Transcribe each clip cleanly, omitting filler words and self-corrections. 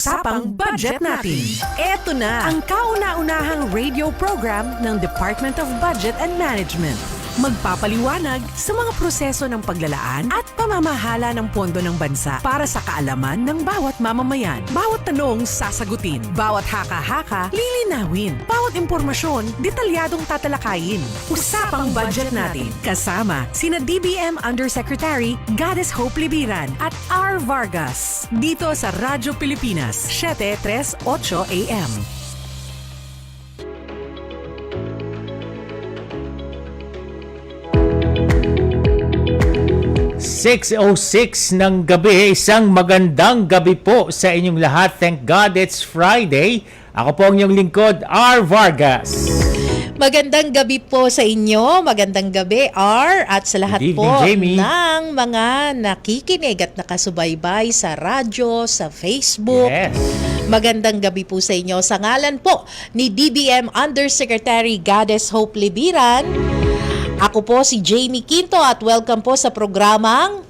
Usapang Budget Natin. Eto na ang kauna-unahang radio program ng Department of Budget and Management. Magpapaliwanag sa mga proseso ng paglalaan at pamamahala ng pondo ng bansa para sa kaalaman ng bawat mamamayan. Bawat tanong sasagutin, bawat haka-haka lilinawin, bawat impormasyon detalyadong tatalakayin. Usapang Budget Natin kasama sina DBM Undersecretary Goddess Hope Libiran at R. Vargas dito sa Radyo Pilipinas 738 AM. 6:06 ng gabi, isang magandang gabi po sa inyong lahat. Thank God it's Friday. Ako po ang inyong lingkod, R. Vargas. Magandang gabi po sa inyo, magandang gabi R at sa lahat Good evening, po Jamie. ng mga nakikinig at nakasubaybay sa radyo, sa Facebook. Yes. Magandang gabi po sa inyo. Sa ngalan po ni DBM Undersecretary Goddess Hope Libiran, ako po si Jamie Quinto at welcome po sa programang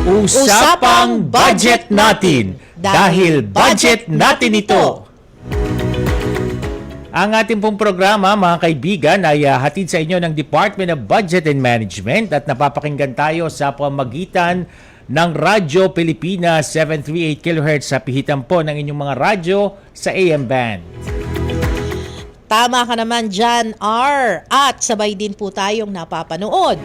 Usapang Budget Natin. Dahil budget natin ito. Ang ating pong programa, mga kaibigan, ay hatid sa inyo ng Department of Budget and Management at napapakinggan tayo sa pamagitan ng Radyo Pilipinas 738 kHz sa pihitan po ng inyong mga radyo sa AM band. Tama ka naman dyan, R. At sabay din po tayong napapanood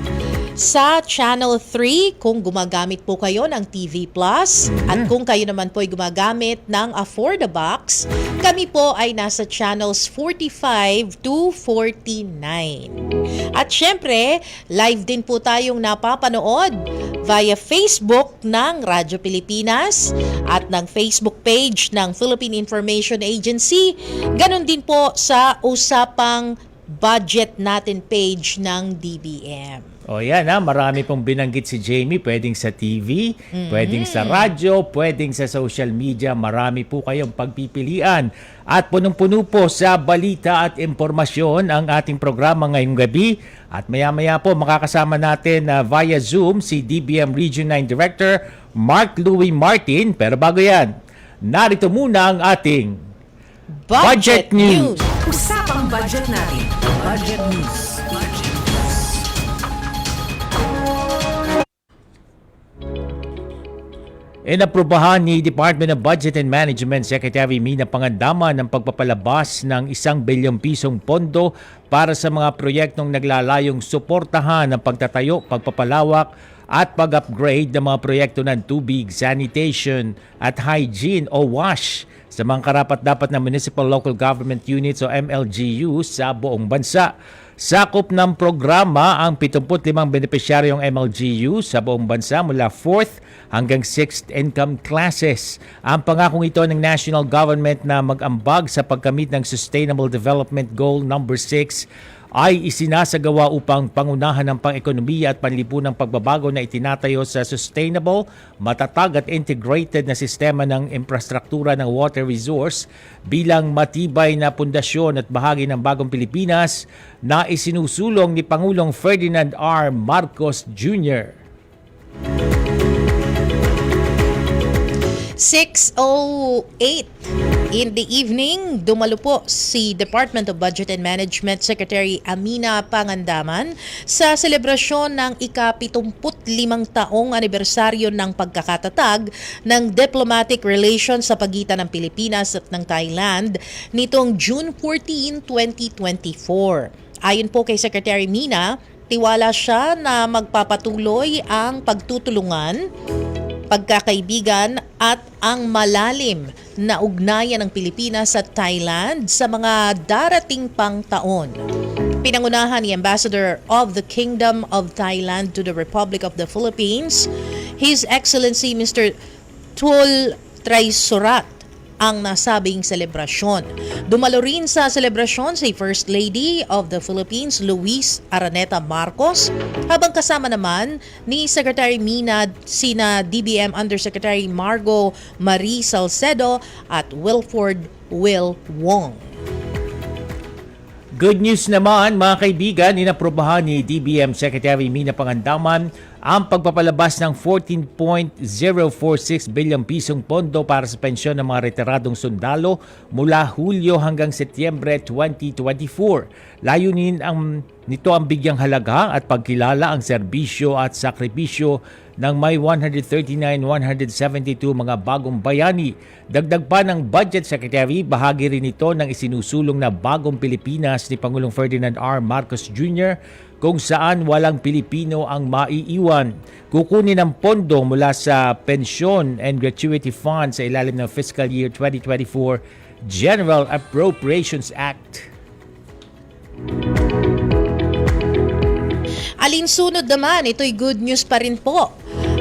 sa Channel 3 kung gumagamit po kayo ng TV Plus. At kung kayo naman po ay gumagamit ng Affordabox, kami po ay nasa channels 45 to 49. At syempre, live din po tayong napapanood via Facebook ng Radyo Pilipinas at ng Facebook page ng Philippine Information Agency. Ganon din po sa Usapang Budget Natin page ng DBM. O yan marami pong binanggit si Jamie. Pwedeng sa TV, pwedeng sa radyo, pwedeng sa social media. Marami po kayong pagpipilian. At punong-puno po sa balita at impormasyon ang ating programa ngayong gabi. At maya-maya po makakasama natin via Zoom si DBM Region 9 Director Mark Louie Martin. Pero bago yan, narito muna ang ating Budget News. Usapang Budget Natin. Budget News. Inaprubahan ni Department of Budget and Management Secretary Mina Pangandaman ng pagpapalabas ng 1 bilyong pisong pondo para sa mga proyektong naglalayong suportahan ng pagtatayo, pagpapalawak at pag-upgrade ng mga proyekto ng tubig, sanitation at hygiene o WASH sa mga karapat-dapat ng Municipal Local Government Units o MLGU sa buong bansa. Sakop ng programa ang 75 benepisyaryong MLGU sa buong bansa mula 4th hanggang 6th income classes. Ang pangakong ito ng national government na mag-ambag sa pagkamit ng Sustainable Development Goal number 6 ay isinasagawa upang pangunahan ng pang-ekonomiya at panlipunang pagbabago na itinatayo sa sustainable, matatag at integrated na sistema ng infrastruktura ng water resource bilang matibay na pundasyon at bahagi ng bagong Pilipinas na isinusulong ni Pangulong Ferdinand R. Marcos Jr. 6:08 in the evening, dumalo po si Department of Budget and Management Secretary Amina Pangandaman sa selebrasyon ng ika-75 taong anibersaryo ng pagkakatatag ng diplomatic relations sa pagitan ng Pilipinas at ng Thailand nitong June 14, 2024. Ayon po kay Secretary Mina, tiwala siya na magpapatuloy ang pagtutulungan, pagkakaibigan at ang malalim na ugnayan ng Pilipinas at Thailand sa mga darating pang taon. Pinangunahan ni Ambassador of the Kingdom of Thailand to the Republic of the Philippines, His Excellency Mr. Tul Traisorat, ang nasabing selebrasyon. Dumalo rin sa selebrasyon si First Lady of the Philippines, Luis Araneta Marcos, habang kasama naman ni Secretary Mina sina DBM Undersecretary Margo Marie Salcedo at Wilford Will Wong. Good news naman mga kaibigan, inaprobahan ni DBM Secretary Mina Pangandaman ang pagpapalabas ng 14.046 bilyong pisong pondo para sa pensyon ng mga retiradong sundalo mula Hulyo hanggang Setyembre 2024. Layunin nito ang bigyang halaga at pagkilala ang serbisyo at sakripisyo ng may 139,172 mga bagong bayani. Dagdag pa ng Budget Secretary, bahagi rin ito ng isinusulong na bagong Pilipinas ni Pangulong Ferdinand R. Marcos Jr. kung saan walang Pilipino ang maiiwan. Kukunin ang pondo mula sa Pension and Gratuity Fund sa ilalim ng Fiscal Year 2024 General Appropriations Act. Alinsunod naman, ito'y good news pa rin po.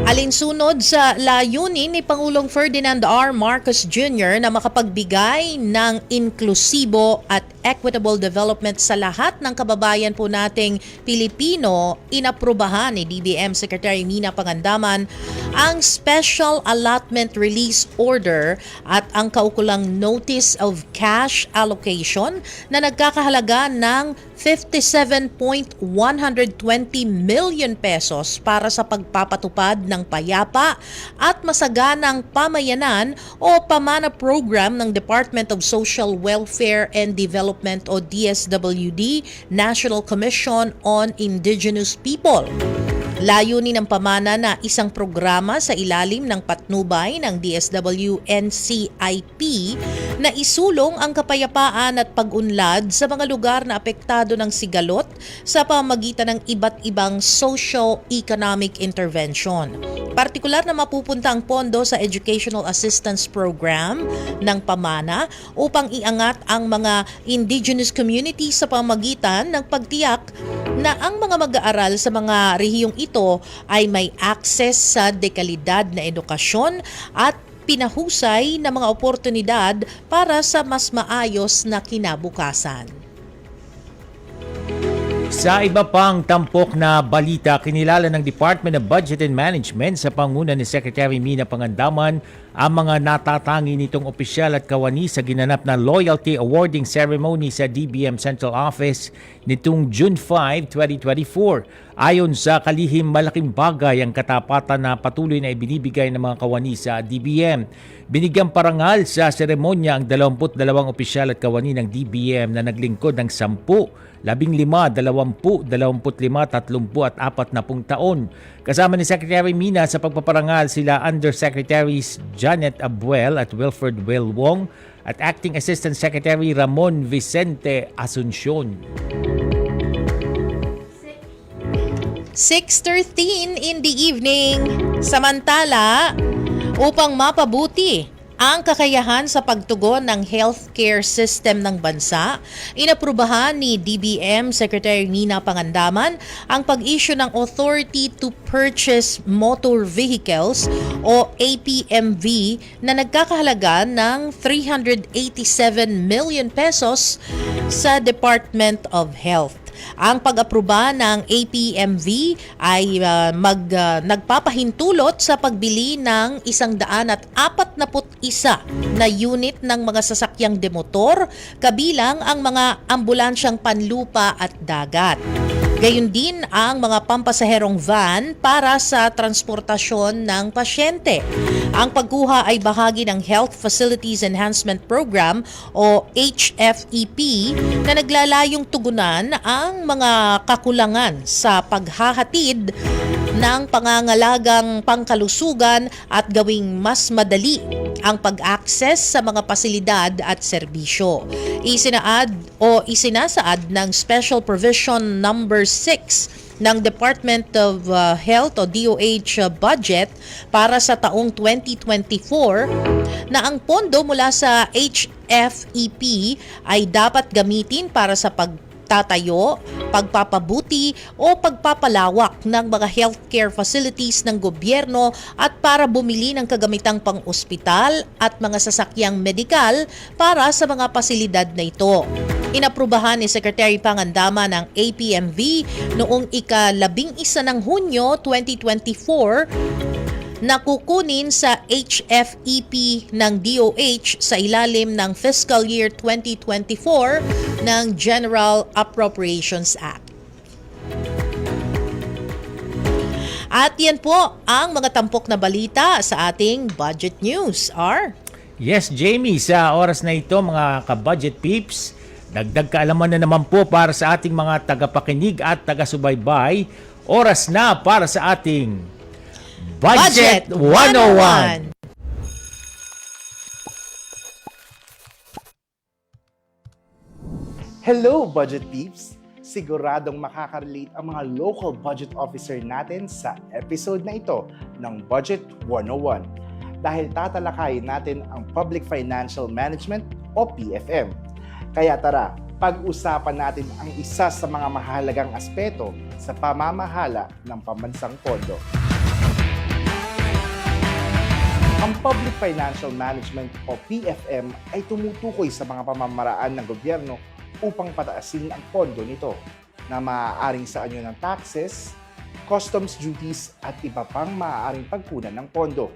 Alinsunod sa layunin ni Pangulong Ferdinand R. Marcos Jr. na makapagbigay ng inklusibo at equitable development sa lahat ng kababayan po nating Pilipino, inaprubahan ni DBM Secretary Mina Pangandaman ang Special Allotment Release Order at ang kaukulang Notice of Cash Allocation na nagkakahalaga ng 57.120 million pesos para sa pagpapatupad ng payapa at masaganang pamayanan o pamana program ng Department of Social Welfare and Development o DSWD, National Commission on Indigenous People. Layunin ng pamana na isang programa sa ilalim ng patnubay ng DSWD-NCIP na isulong ang kapayapaan at pag-unlad sa mga lugar na apektado ng sigalot sa pamamagitan ng iba't ibang socio-economic intervention. Partikular na mapupunta ang pondo sa Educational Assistance Program ng pamana upang iangat ang mga indigenous communities sa pamamagitan ng pagtiyak na ang mga mag-aaral sa mga rehiyong ito ay may access sa dekalidad na edukasyon at pinahusay na mga oportunidad para sa mas maayos na kinabukasan. Sa iba pang tampok na balita, kinilala ng Department of Budget and Management sa panguna ni Secretary Mina Pangandaman ang mga natatangi nitong opisyal at kawani sa ginanap na Loyalty Awarding Ceremony sa DBM Central Office nitong June 5, 2024. Ayon sa kalihim, malaking bagay ang katapatan na patuloy na ibinibigay ng mga kawani sa DBM. Binigyang parangal sa seremonya ang 22 opisyal at kawani ng DBM na naglingkod ng 10, 15, 20, 25, 30 at 40 taon. Kasama ni Secretary Mina sa pagpaparangal sila Undersecretaries Janet Abuel at Wilfred Wilwong at Acting Assistant Secretary Ramon Vicente Asuncion. 6:13 in the evening. Samantala, upang mapabuti ang kakayahan sa pagtugon ng healthcare system ng bansa, inaprubahan ni DBM Secretary Mina Pangandaman ang pag-issue ng Authority to Purchase Motor Vehicles o APMV na nagkakahalaga ng 387 million pesos sa Department of Health. Ang pag-aproba ng APMV ay nagpapahintulot sa pagbili ng 141 na unit ng mga sasakyang demotor, kabilang ang mga ambulansyang panlupa at dagat. Gayon din ang mga pampasaherong van para sa transportasyon ng pasyente. Ang pagkuha ay bahagi ng Health Facilities Enhancement Program o HFEP na naglalayong tugunan ang mga kakulangan sa paghahatid ng pangangalagang pangkalusugan at gawing mas madali ang pag-access sa mga pasilidad at serbisyo. Isinasaad ng Special Provision Number 6 ng Department of Health o DOH budget para sa taong 2024 na ang pondo mula sa HFEP ay dapat gamitin para sa pagtatayo, pagpapabuti o pagpapalawak ng mga healthcare facilities ng gobyerno at para bumili ng kagamitang pang-ospital at mga sasakyang medikal para sa mga pasilidad na ito. Inaprubahan ni Secretary Pangandaman ng APMV noong ika-11 ng Hunyo 2024 na kukunin sa HFEP ng DOH sa ilalim ng Fiscal Year 2024 ng General Appropriations Act. At yan po ang mga tampok na balita sa ating budget news. Yes, Jamie, sa oras na ito mga ka-budget peeps, dagdag kaalaman na naman po para sa ating mga tagapakinig at taga-subaybay. Oras na para sa ating Budget 101. Hello, Budget Peeps! Siguradong makaka-relate ang mga local budget officer natin sa episode na ito ng Budget 101 dahil tatalakayin natin ang Public Financial Management o PFM. Kaya tara, pag-usapan natin ang isa sa mga mahalagang aspeto sa pamamahala ng pambansang pondo. Ang Public Financial Management o PFM ay tumutukoy sa mga pamamaraan ng gobyerno upang pataasin ang pondo nito na maaaring sa anyo ng taxes, customs duties at iba pang maaaring pagkunan ng pondo.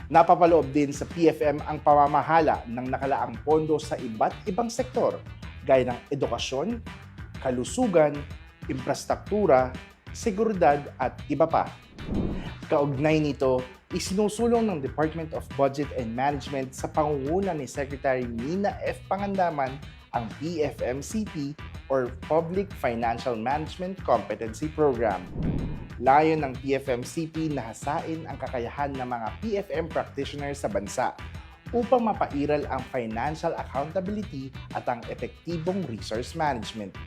Napapaloob din sa PFM ang pamamahala ng nakalaang pondo sa iba't ibang sektor gaya ng edukasyon, kalusugan, infrastruktura, seguridad at iba pa. Kaugnay nito, isinusulong ng Department of Budget and Management sa pangunguna ni Secretary Mina F. Pangandaman ang PFMCP or Public Financial Management Competency Program. Layon ng PFMCP na hasain ang kakayahan ng mga PFM practitioners sa bansa upang mapairal ang financial accountability at ang epektibong resource management.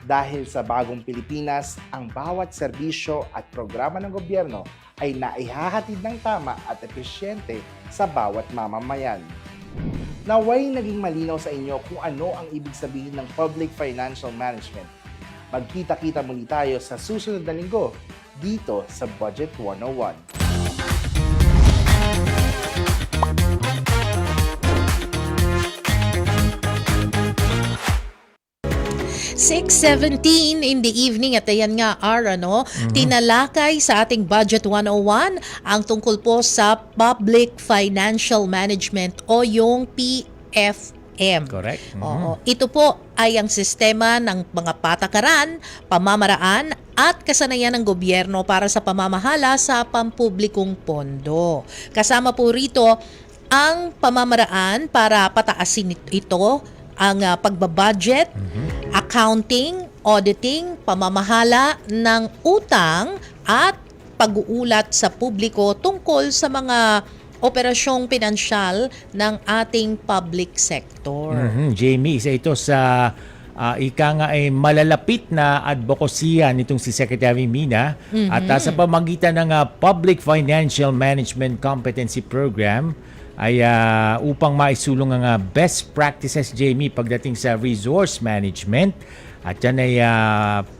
Dahil sa bagong Pilipinas, ang bawat serbisyo at programa ng gobyerno ay naihahatid ng tama at epesyente sa bawat mamamayan. Naway naging malinaw sa inyo kung ano ang ibig sabihin ng Public Financial Management. Magkita-kita muli tayo sa susunod na linggo dito sa Budget 101. 6:17 in the evening at ayan nga tinalakay sa ating Budget 101 ang tungkol po sa Public Financial Management o yung PFM. Correct. Oo. Ito po ay ang sistema ng mga patakaran, pamamaraan at kasanayan ng gobyerno para sa pamamahala sa pampublikong pondo. Kasama po rito ang pamamaraan para pataasin ito, ang pagbabudget, accounting, auditing, pamamahala ng utang at pag-uulat sa publiko tungkol sa mga operasyong pinansyal ng ating public sector. Jamie, isa ito sa ika nga ay malalapit na advokasya nitong si Secretary Mina at sa pamagitan ng Public Financial Management Competency Program ay upang maisulong ang best practices, Jamie, pagdating sa resource management at yan ay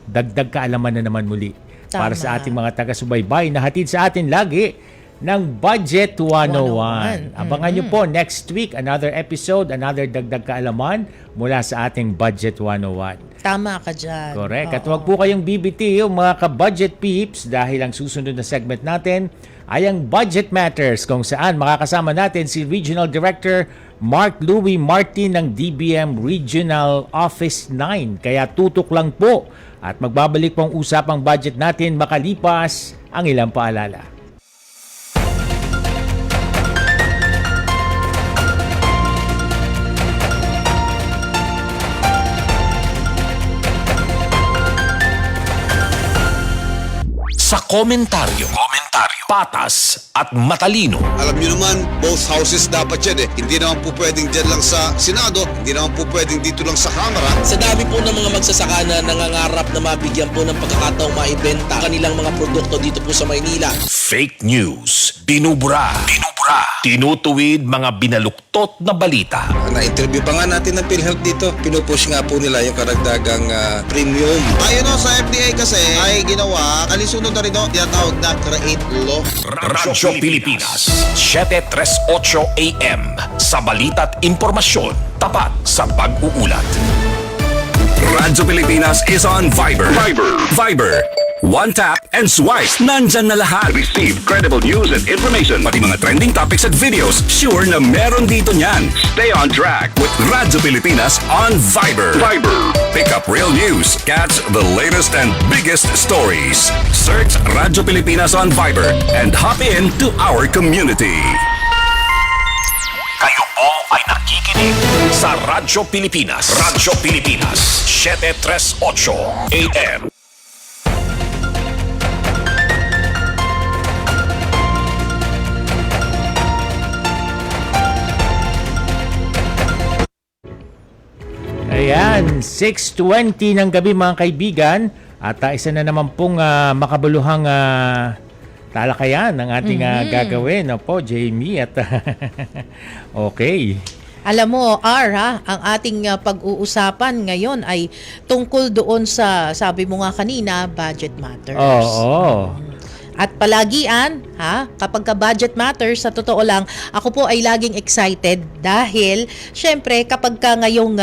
dagdag kaalaman na naman muli para sa ating mga taga-subaybay na hatid sa atin lagi ng Budget 101. Abangan nyo po next week, another episode, another dagdag kaalaman mula sa ating Budget 101. Tama ka dyan. Correct. At huwag po kayong bibitiw mga ka-budget peeps dahil ang susunod na segment natin ay ang Budget Matters kung saan makakasama natin si Regional Director Mark Louie Martin ng DBM Regional Office 9. Kaya tutok lang po at magbabalik po ang usapang budget natin makalipas ang ilang paalala. Sa komentaryo, patas at matalino. Alam nyo naman, both houses dapat yan eh. Hindi naman po pwedeng dyan lang sa Senado, hindi naman po pwedeng dito lang sa Kamara. Sa dami po ng mga magsasaka na nangangarap na mabigyan po ng pagkakataong maibenta kanilang mga produkto dito po sa Maynila. Fake news, binubura, tinutuwid mga binaluktot na balita. Na-interview pa nga natin ng PhilHealth dito. Pinupush nga po nila yung karagdagang premium. Ayon sa FDA kasi ay ginawa, alisunod na rin tinatawag na CREATE Law. Radyo Pilipinas, 7:38 AM. Sa balita't impormasyon, tapat sa pag-uulat. Radyo Pilipinas is on Viber. Viber One tap and swipe. Nandyan na lahat. Receive credible news and information. Pati mga trending topics at videos. Sure na meron dito niyan. Stay on track with Radyo Pilipinas on Viber. Pick up real news. Catch the latest and biggest stories. Search Radyo Pilipinas on Viber and hop in to our community. Kayo po ay nakikinig sa Radyo Pilipinas. Radyo Pilipinas, 738 AM. Ayan, 6:20 ng gabi mga kaibigan. At isa na naman pong makabuluhang talakayan ng ating gagawin. Opo, Jamie. At okay. Alam mo, ang ating pag-uusapan ngayon ay tungkol doon sa, sabi mo nga kanina, budget matters. Oo. At palagian, kapag ka budget matters, sa totoo lang, ako po ay laging excited dahil, syempre, kapag ka ngayong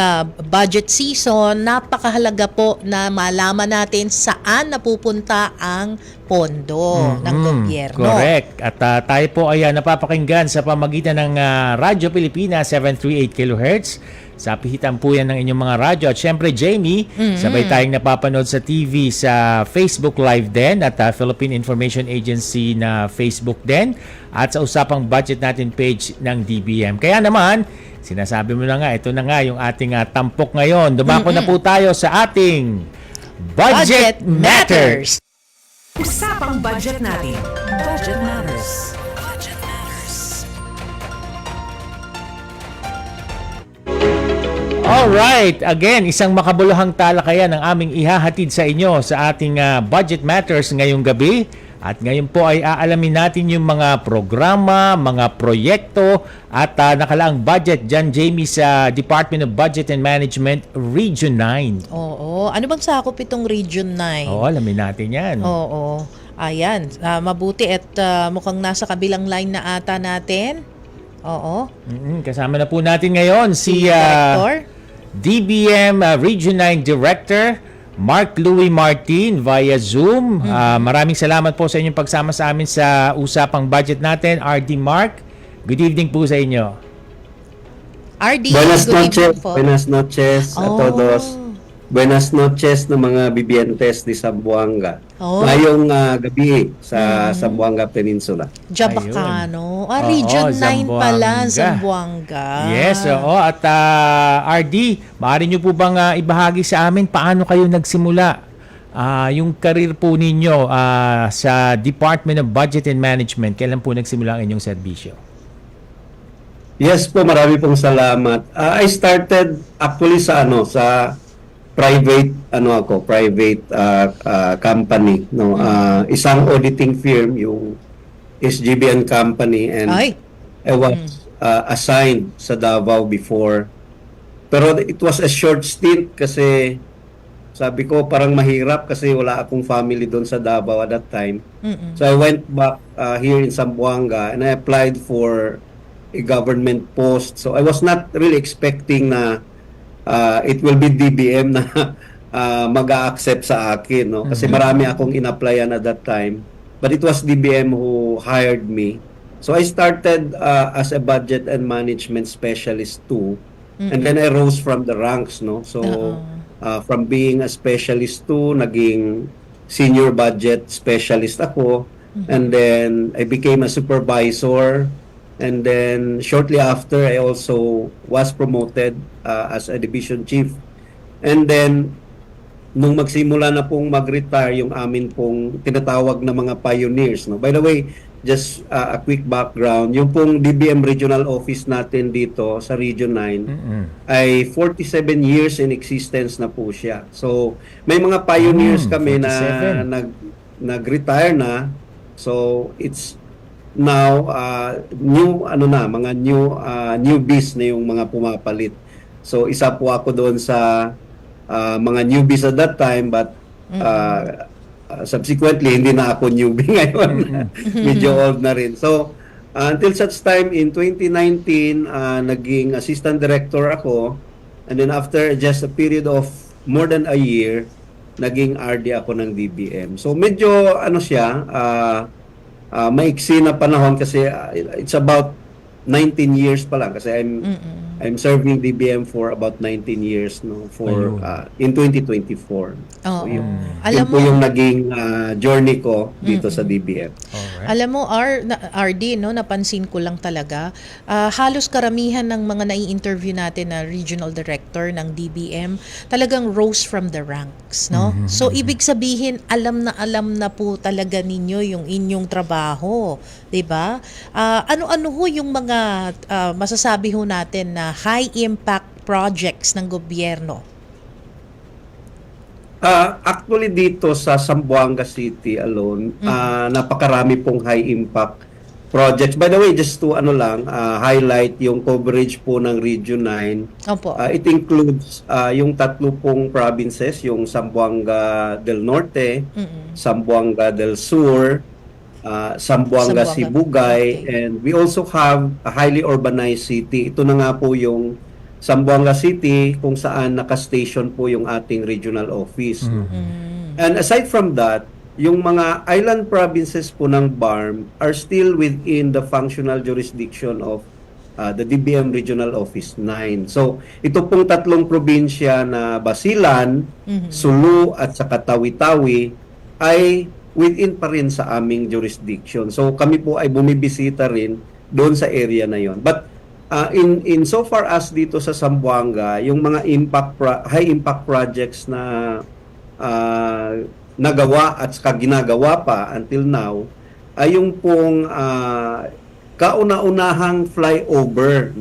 budget season, napakahalaga po na malaman natin saan napupunta ang pondo ng gobyerno. Correct. At tayo po ay napapakinggan sa pamagitan ng Radyo Pilipinas 738 kHz. Sa pihitan po yan ng inyong mga radyo. At syempre, Jamie, sabay tayong napapanood sa TV sa Facebook Live din at Philippine Information Agency na Facebook din at sa usapang budget natin page ng DBM. Kaya naman, sinasabi mo na nga, ito na nga yung ating tampok ngayon. Dumako na po tayo sa ating Budget Matters. Usapang budget natin. Budget Matters. Budget Matters. Alright, again, isang makabuluhang talakayan ang aming ihahatid sa inyo sa ating Budget Matters ngayong gabi. At ngayon po ay aalamin natin yung mga programa, mga proyekto at nakalaang budget dyan, Jamie, sa Department of Budget and Management, Region 9. Oo. Ano bang sakop itong Region 9? Oo, alamin natin yan. Oo. Ayan. Mabuti at mukhang nasa kabilang line na ata natin. Oo. Kasama na po natin ngayon si Director? DBM Region 9 Director, Mark Louis Martin via Zoom. Maraming salamat po sa inyong pagsama sa amin sa usapang budget natin. RD Mark, good evening po sa inyo. RD, Buenas good noches, evening po. buenas noches a todos. Buenas noches ng mga bibientes di Zamboanga. Ngayong gabi sa Zamboanga Peninsula. Jabacano. Ayun. Region Oo, 9 pala, Zamboanga. Zamboanga. Yes, oo. At RD, maaari nyo po bang ibahagi sa amin paano kayo nagsimula yung career po ninyo sa Department of Budget and Management? Kailan po nagsimula ang inyong serbisyo? Yes po, marami pong salamat. I started actually sa private company, no. Isang auditing firm, yung SGB and Company, and Ay. I was assigned sa Davao before. Pero it was a short stint kasi sabi ko parang mahirap kasi wala akong family doon sa Davao at that time. So I went back here in Zamboanga and I applied for a government post. So I was not really expecting na it will be DBM na mag-a-accept sa akin, no? Kasi marami akong in-applyan at that time. But it was DBM who hired me. So I started as a budget and management specialist too. And then I rose from the ranks, no? So from being a specialist to naging senior budget specialist ako. And then I became a supervisor. And then shortly after, I also was promoted as a division chief. And then nung magsimula na pong mag-retire yung amin pong tinatawag na mga pioneers, no? By the way, just a quick background, yung pong DBM regional office natin dito sa Region 9 ay 47 years in existence na po siya. So may mga pioneers kami na 47. nag-retire na. So it's now mga newbies na yung mga pumapalit. So isa po ako doon sa mga newbies at that time, but subsequently hindi na ako newbie ngayon. Medyo old na rin. So until such time in 2019 naging assistant director ako, and then after just a period of more than a year naging RD ako ng DBM. So medyo ano siya, maiksi na panahon kasi it's about 19 years pa lang kasi I'm serving DBM for about 19 years for in 2024. So, Oo. yun Alam po mo, yung naging journey ko dito sa DBM. Alright. Alam mo, RD, no, napansin ko lang talaga, halos karamihan ng mga nai-interview natin na regional director ng DBM, talagang rose from the ranks, no? So, ibig sabihin, alam na po talaga ninyo yung inyong trabaho, 'di ba? Ano-ano ho yung mga masasabi ho natin na high impact projects ng gobyerno? Actually dito sa Zamboanga City alone, napakarami pong high impact projects. By the way, just to highlight yung coverage po ng Region 9. Opo. It includes yung tatlo pong provinces, yung Zamboanga del Norte, Zamboanga del Sur, Zamboanga Zamboanga. Sibugay, Okay. and we also have a highly urbanized city. Ito na nga po yung Zamboanga City kung saan naka-station po yung ating regional office. And aside from that, yung mga island provinces po ng BARM are still within the functional jurisdiction of the DBM Regional Office 9. So, ito pong tatlong probinsya na Basilan, Sulu at saka Tawi-Tawi ay within pa rin sa aming jurisdiction. So, kami po ay bumibisita rin doon sa area na yon. But in so far as dito sa Zamboanga, yung mga high impact projects na nagawa at saka ginagawa pa until now ay yung pong kauna-unahang flyover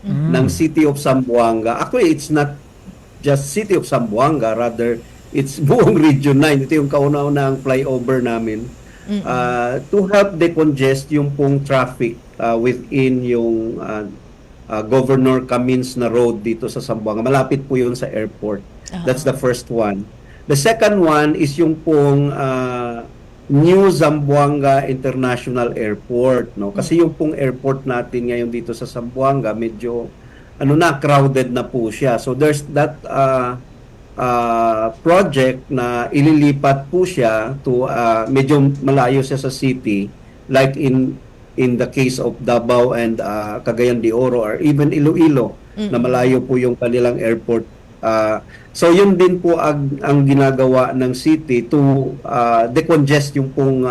ng City of Zamboanga. Actually, it's not just City of Zamboanga, rather it's buong Region 9. Ito yung kauna-unahang flyover namin to help decongest yung pong traffic within yung Governor Camins na road dito sa Zamboanga. Malapit po yun sa airport. That's the first one. The second one is yung pong New Zamboanga International Airport, Kasi yung pong airport natin ngayon dito sa Zamboanga medyo crowded na po siya. So there's that project na ililipat po siya to medyo malayo siya sa city, like in the case of Davao and Cagayan de Oro or even Iloilo, na malayo po yung kanilang airport. So yun din po ang ginagawa ng city to decongest yung pong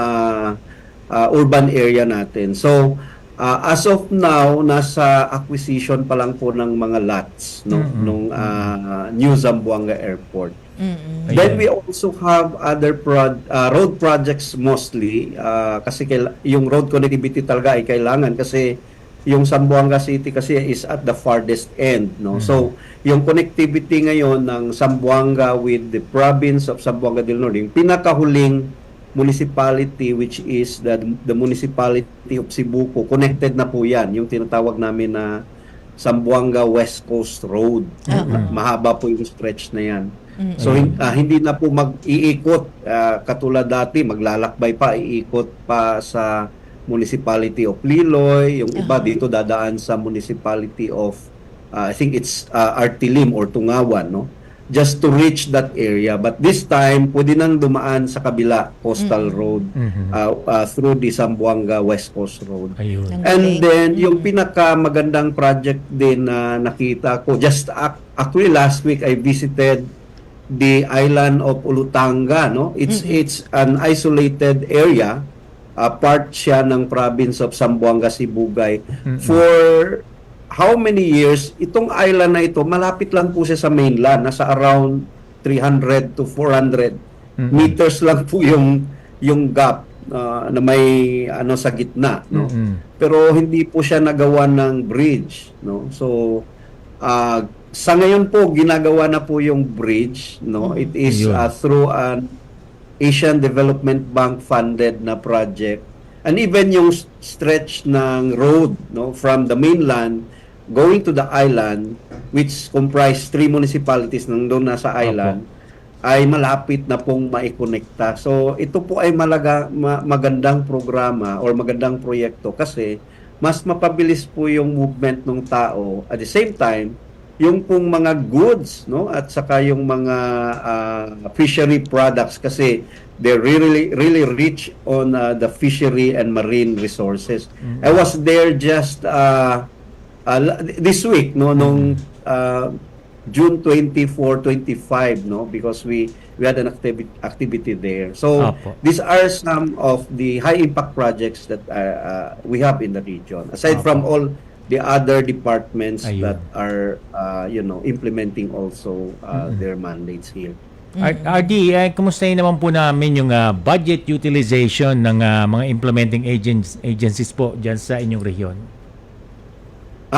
urban area natin. So as of now, nasa acquisition pa lang po ng mga lots nung New Zamboanga Airport. Then we also have other road projects mostly kasi yung road connectivity talaga ay kailangan kasi yung Zamboanga City kasi is at the farthest end, So yung connectivity ngayon ng Zamboanga with the province of Zamboanga del Norte, yung pinakahuling municipality which is the municipality of Sibuco, connected na po yan, yung tinatawag namin na Zamboanga West Coast Road. Mahaba po yung stretch na yan. So hindi na po mag-iikot katulad dati, maglalakbay pa, iikot pa sa municipality of Liloy, yung iba dito dadaan sa municipality of I think it's Artilim or Tungawan, just to reach that area. But this time, pwede nang dumaan sa kabila, Coastal Road, through the Zamboanga West Coast Road. Ayun. And then, yung pinakamagandang project din na nakita ko, just actually last week, I visited the island of Olutanga, It's an isolated area, part siya ng province of Zamboanga, Sibugay. For how many years, itong island na ito, malapit lang po siya sa mainland, nasa around 300 to 400 meters lang po yung gap na may sa gitna, Pero hindi po siya nagawa ng bridge, So sa ngayon po ginagawa na po yung bridge, It is through an Asian Development Bank funded na project. And even yung stretch ng road, from the mainland going to the island, which comprise 3 municipalities nandun na sa island, ay malapit na pong maikonekta. So ito po ay magandang programa or magandang proyekto kasi mas mapabilis po yung movement ng tao. At the same time, yung pong mga goods, no, at saka yung mga fishery products kasi they're really rich on the fishery and marine resources. I was there just this week, no, nung June 24, 25, no, because we had an activity there. So Apo. these are some of the high impact projects that we have in the region. Aside Apo. from all the other departments Ayun. that are implementing also their mandates here. RD, kumustahin naman po namin yung budget utilization ng mga implementing agencies po dyan sa inyong rehiyon?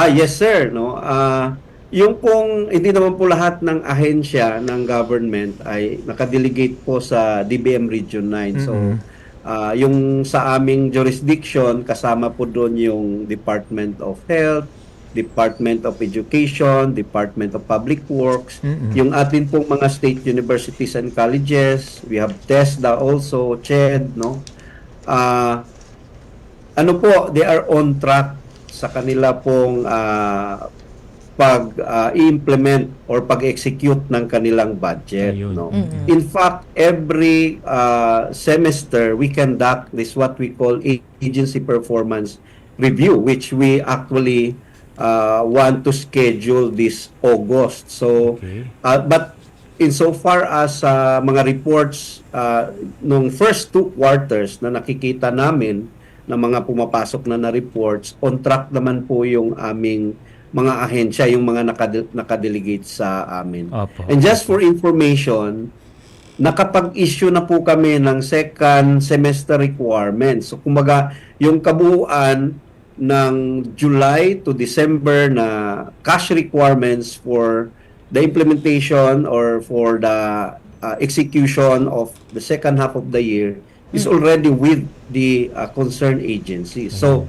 Yes sir, no. Yung pong hindi naman po lahat ng ahensya ng government ay nakadelegate po sa DBM Region 9. So yung sa aming jurisdiction, kasama po doon yung Department of Health, Department of Education, Department of Public Works, yung atin pong mga state universities and colleges, we have TESDA also, CHED, no? They are on track sa kanila pong pag-implement or pag-execute ng kanilang budget. Ayun. No? In fact, every semester, we conduct this what we call agency performance review, which we actually want to schedule this August. So, Okay. but insofar as mga reports nung first 2 quarters na nakikita namin na mga pumapasok na reports, on track naman po yung aming mga ahensya, yung mga nakadelegate sa amin. Opo. And just for information, nakapag-issue na po kami ng second semester requirements. So, kumbaga, yung kabuuan ng July to December na cash requirements for the implementation or for the execution of the second half of the year is already with the concerned agencies. So,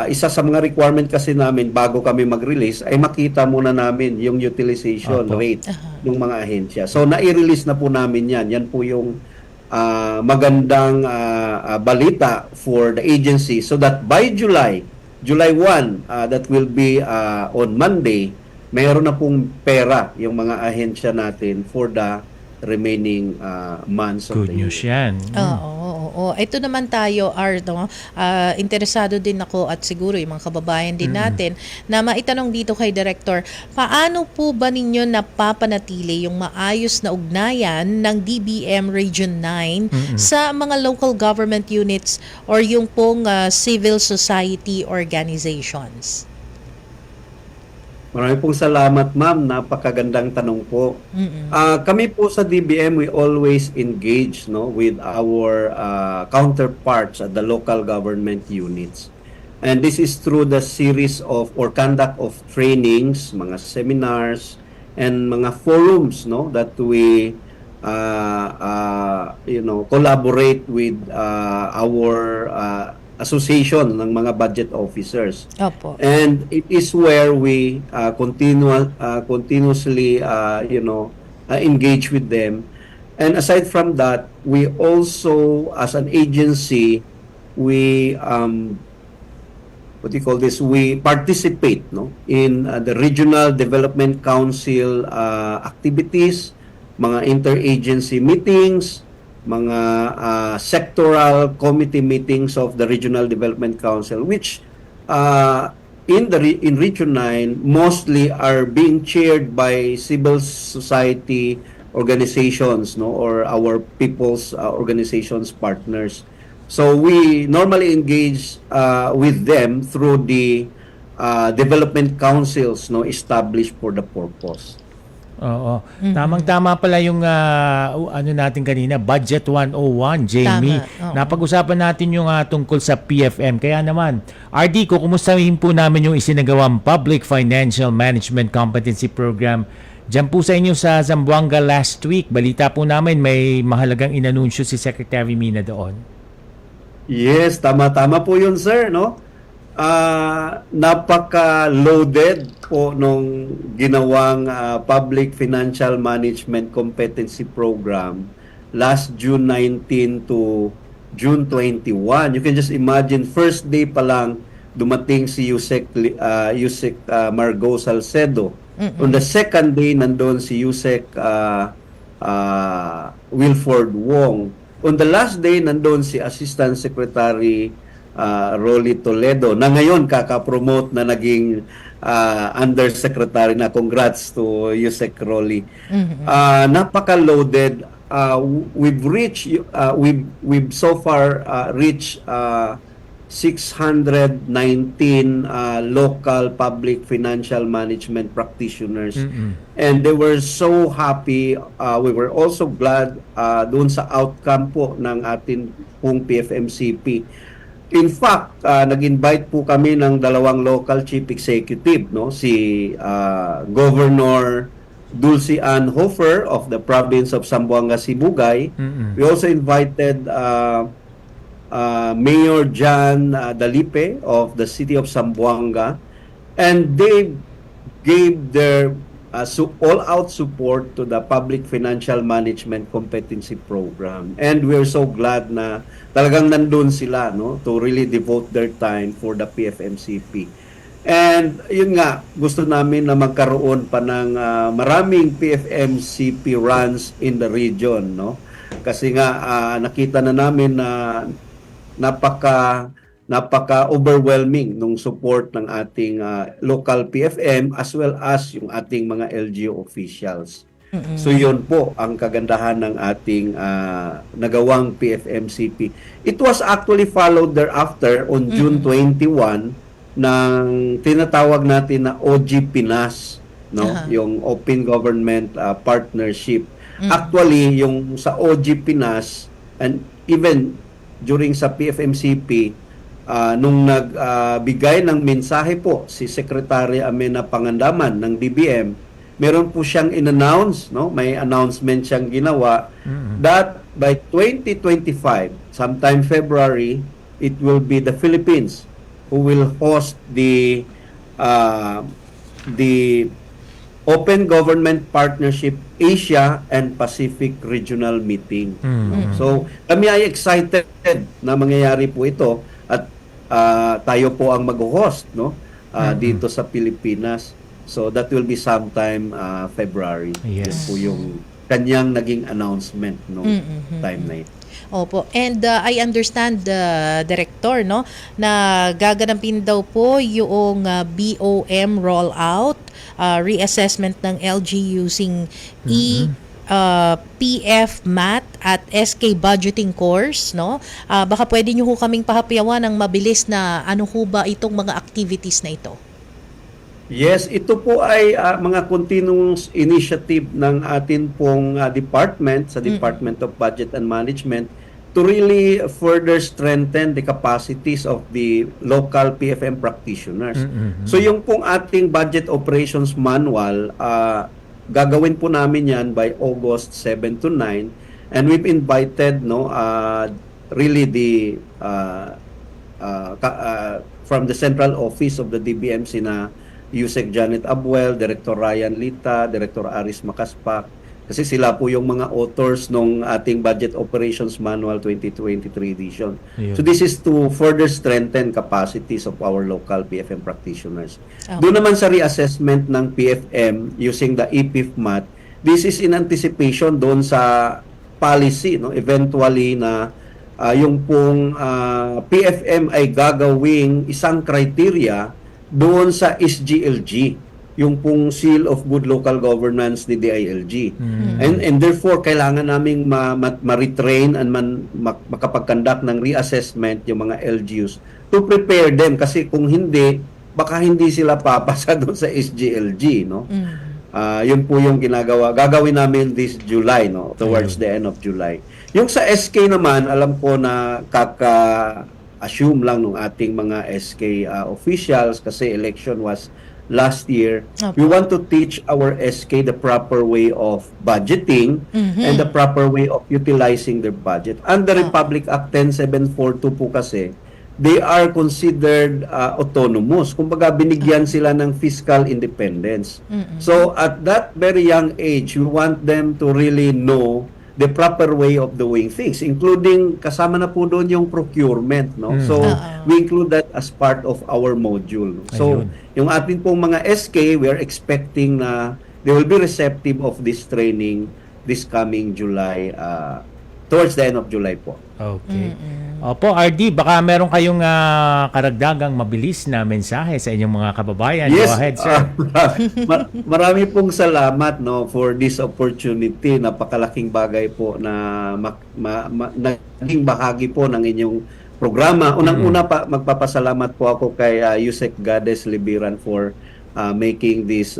isa sa mga requirement kasi namin bago kami mag-release ay makita muna namin yung utilization Opo. rate ng mga ahensya. So, nai-release na po namin yan. Yan po yung magandang balita for the agency so that by July 1, that will be on Monday, mayroon na pong pera yung mga ahensya natin for the remaining months of Good the news year. yan. Oo. Ito naman tayo, Ardo. Interesado din ako at siguro yung mga kababayan din natin na maitanong dito kay Director, paano po ba ninyo napapanatili yung maayos na ugnayan ng DBM Region 9 sa mga local government units or yung pong civil society organizations? Maraming pong salamat, ma'am. Napakagandang tanong po. Kami po sa DBM, we always engage with our counterparts at the local government units. And this is through the series of or conduct of trainings, mga seminars, and mga forums that we collaborate with our association ng mga budget officers. Opo. And it is where we continuously engage with them. And aside from that, we also as an agency we we participate in the Regional Development Council activities, mga interagency meetings, mga sectoral committee meetings of the Regional Development Council, which in Region 9 mostly are being chaired by civil society organizations or our people's organizations partners. So we normally engage with them through the development councils established for the purpose. Oo. Tamang-tama pala yung natin kanina, Budget 101, Jamie. Tama, oo. Napag-usapan natin yung tungkol sa PFM. Kaya naman, RD, kukumustahin po namin yung isinagawang Public Financial Management Competency Program dyan po sa inyo sa Zamboanga last week. Balita po namin may mahalagang inanunsyo si Secretary Mina doon. Yes, tama-tama po yun, sir, napaka-loaded po nung ginawang Public Financial Management Competency Program last June 19 to June 21. You can just imagine, first day pa lang dumating si Yusek Margot Salcedo On the second day, nandun si Yusek Wilford Wong. On the last day, nandun si Assistant Secretary Rolly Toledo, na ngayon kaka-promote na naging Undersecretary na. Congrats to Yusek Rolly. Napaka-loaded. We've so far reached 619 local public financial management practitioners, and they were so happy. We were also glad doon sa outcome po ng atin pong PFMCP. In fact, nag-invite po kami ng dalawang local chief executive, no, si Governor Dulce Ann Hofer of the province of Zamboanga, Sibugay. We also invited Mayor John Dalipe of the city of Zamboanga, and they gave their all-out support to the Public Financial Management Competency Program. And we're so glad na talagang nandun sila, no, to really devote their time for the PFMCP. And yun nga, gusto namin na magkaroon pa ng maraming PFMCP runs in the region, no? Kasi nga nakita na namin na napaka-overwhelming nung support ng ating local PFM as well as yung ating mga LGU officials. So yun po ang kagandahan ng ating nagawang PFMCP. It was actually followed thereafter on June 21 ng tinatawag natin na OG Pinas, no? Yung Open Government Partnership. Actually, yung sa OG Pinas and even during sa PFMCP, nung nagbigay ng mensahe po si Secretary Amena Pangandaman ng DBM, meron po siyang in-announce, no? May announcement siyang ginawa that by 2025, sometime February, it will be the Philippines who will host the Open Government Partnership Asia and Pacific Regional Meeting. So, kami ay excited na mangyayari po ito at tayo po ang mag-host, no? Dito sa Pilipinas. So, that will be sometime February. Yes. Yun po yung kanyang naging announcement no time na ito. Opo. And I understand, Director, no, na gaganampin daw po yung BOM rollout, reassessment ng LG using PF Math at SK Budgeting Course, no? Baka pwede nyo ho kaming pahapyawan ng mabilis na ano ho ba itong mga activities na ito? Yes, ito po ay mga continuous initiative ng atin pong department, sa Department of Budget and Management, to really further strengthen the capacities of the local PFM practitioners. So yung pong ating budget operations manual, gagawin po namin yan by August 7 to 9, and we've invited really the from the central office of the DBM sina Yusek Janet Abuel, Director Ryan Lita, Director Aris Makaspak, kasi sila po yung mga authors ng ating Budget Operations Manual 2023 edition. So this is to further strengthen capacities of our local PFM practitioners. Doon naman sa reassessment ng PFM using the EPIF Math, this is in anticipation doon sa policy, no, eventually na yung pong PFM ay gagawing isang criteria doon sa SGLG, yung pong Seal of Good Local Governance ni DILG. And therefore, kailangan naming ma-retrain and makapag-conduct ng reassessment yung mga LGUs to prepare them. Kasi kung hindi, baka hindi sila papasa doon sa SGLG, no? Yun po yung gagawin namin this July, no? Towards the end of July. Yung sa SK naman, alam ko na assume lang ng ating mga SK officials kasi election was last year. We want to teach our SK the proper way of budgeting and the proper way of utilizing their budget. Under Republic Act 10742 po kasi, they are considered autonomous. Kumbaga, binigyan sila ng fiscal independence. So, at that very young age, we want them to really know the proper way of doing things, including kasama na po doon yung procurement, no? So we include that as part of our module. So Ayun. yung atin pong mga SK, we are expecting na they will be receptive of this training this coming July, towards the end of July po. Okay. Opo, RD, baka meron kayong karagdagang mabilis na mensahe sa inyong mga kababayan. Go ahead, sir. Marami pong salamat, no, for this opportunity. Napakalaking bagay po na naging bahagi po ng inyong programa. Unang-una pa, magpapasalamat po ako kay Yusek Gades Libiran for making this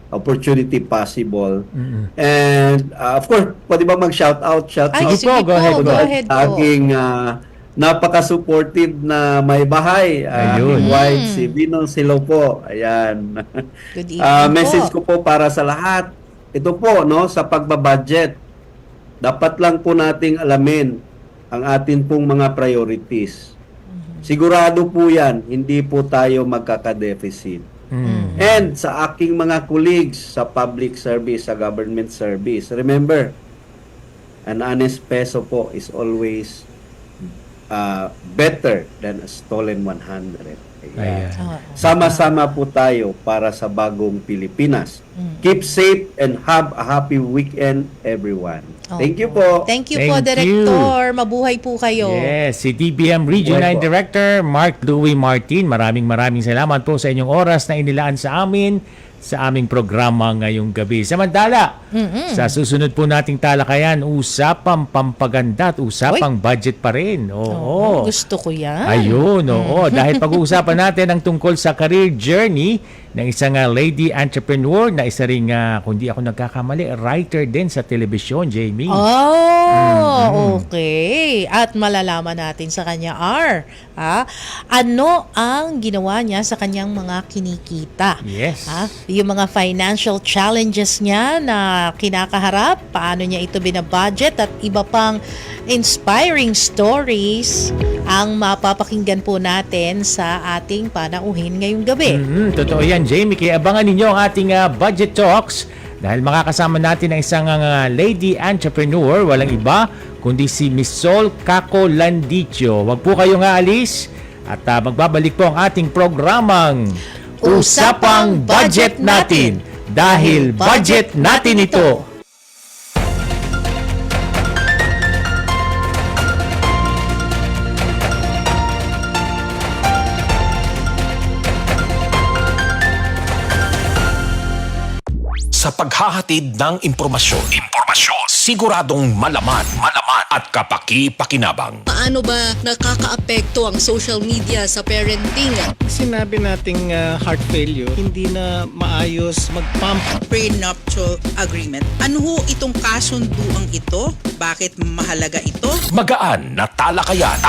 opportunity possible. And of course, pwede ba mag-shout out? Ay, sige po, go ahead po. Aking napaka-supportive na may bahay. Ayun. Wife, si Binong Silo po. Ayan. Good evening Message po. ko po para sa lahat. Ito po, no, sa pagbabudget, dapat lang po nating alamin ang atin pong mga priorities. Sigurado po yan, hindi po tayo magkaka-deficit. And sa aking mga colleagues sa public service, sa government service, remember, an honest peso po is always better than a stolen 100. Ayan. Sama-sama po tayo para sa bagong Pilipinas. Keep safe and have a happy weekend, everyone. Thank you po. Thank you Thank po, you. Director. Mabuhay po kayo. Yes, si DBM Region 9 Director Mark Louie Martin. Maraming salamat po sa inyong oras na inilaan sa amin sa aming programa ngayong gabi. Samantala, sa susunod po nating talakayan, usapang pampaganda at usapang budget pa rin. Oo. Gusto ko yan. Ayun, oo. Dahil pag-uusapan natin ang tungkol sa career journey ng isang lady entrepreneur na isa ring, kung di ako nagkakamali, writer din sa telebisyon, Jamie. Okay. At malalaman natin sa kanya, ano ang ginawa niya sa kanyang mga kinikita. Yes. Yung mga financial challenges niya na kinakaharap, paano niya ito binabudget at iba pang inspiring stories ang mapapakinggan po natin sa ating panauhin ngayong gabi. Totoo yan, Jamie. Kaya abangan ninyo ang ating budget talks dahil makakasama natin ang isang lady entrepreneur, walang iba kundi si Miss Sol Caco Landicho. Huwag po kayong aalis at magbabalik po ang ating programang Usapang Budget Natin dahil budget natin ito. Sa paghahatid ng impormasyon, siguradong malaman at kapaki-pakinabang. Paano ba nakakaapekto ang social media sa parenting? Sinabi nating heart failure, hindi na maayos mag-pump. Prenuptial agreement. Ano ho itong kasunduang ito? Bakit mahalaga ito? Magaan na talakayan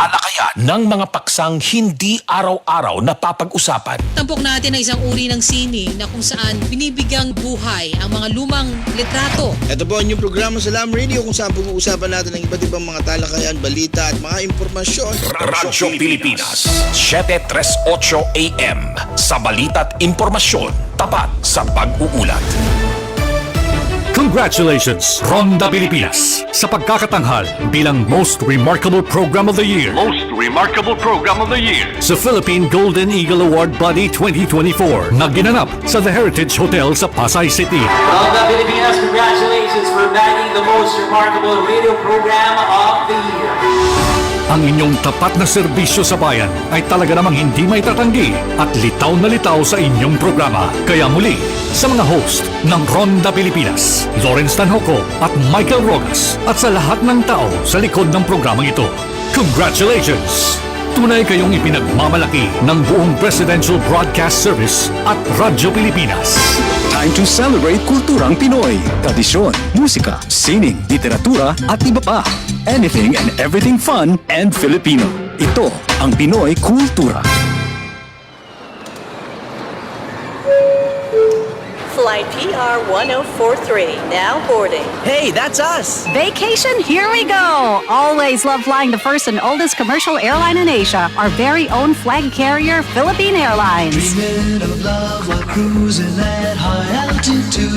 ng mga paksang hindi araw-araw napapag-usapan. Tampok natin ang isang uri ng sining na kung saan binibigyang buhay ang mga lumang litrato. Ito po ang inyong programa sa Lam Radio kung saan pag-uusapan natin ang iba't ibang mga talakayan, balita at mga impormasyon. Radyo Pilipinas, 7:38 AM. Sa balita at impormasyon, tapat sa pag-uulat. Congratulations, Ronda Pilipinas, sa pagkakatanghal bilang Most Remarkable Program of the Year. Sa Philippine Golden Eagle Award Body 2024 na ginanap sa The Heritage Hotel sa Pasay City. Ronda Pilipinas, congratulations for bagging the Most Remarkable Radio Program of the Year. Ang inyong tapat na serbisyo sa bayan ay talaga namang hindi may tatanggi at litaw na litaw sa inyong programa. Kaya muli, sa mga host ng Ronda Pilipinas, Lawrence Tanhoco at Michael Rogas, at sa lahat ng tao sa likod ng programang ito, congratulations! Tunay kayong ipinagmamalaki ng buong Presidential Broadcast Service at Radyo Pilipinas. Time to celebrate kulturang Pinoy, tradisyon, musika, sining, literatura at iba pa. Anything and everything fun and Filipino. Ito ang Pinoy Kultura. Flight PR 1043, now boarding. Hey, that's us! Vacation, here we go! Always love flying the first and oldest commercial airline in Asia, our very own flag carrier, Philippine Airlines. Dreaming of love while cruising at high altitudes.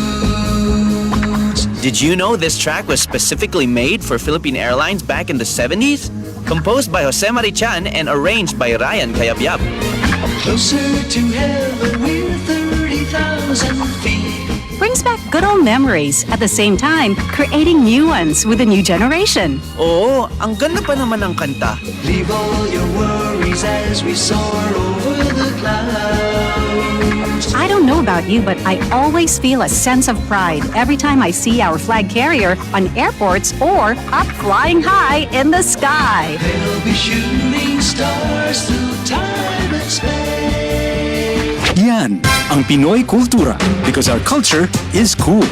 Did you know this track was specifically made for Philippine Airlines back in the 70s? Composed by Jose Marichan and arranged by Ryan Cayabyab. Closer to heaven, we're 30,000 feet. Brings back good old memories at the same time creating new ones with a new generation. Oo, ang ganda pa naman ng kanta. Leave all your worries as we soar over the clouds. I don't know about you, but I always feel a sense of pride every time I see our flag carrier on airports or up flying high in the sky. They'll be shooting stars through time and space. Yan ang Pinoy kultura because our culture is cool.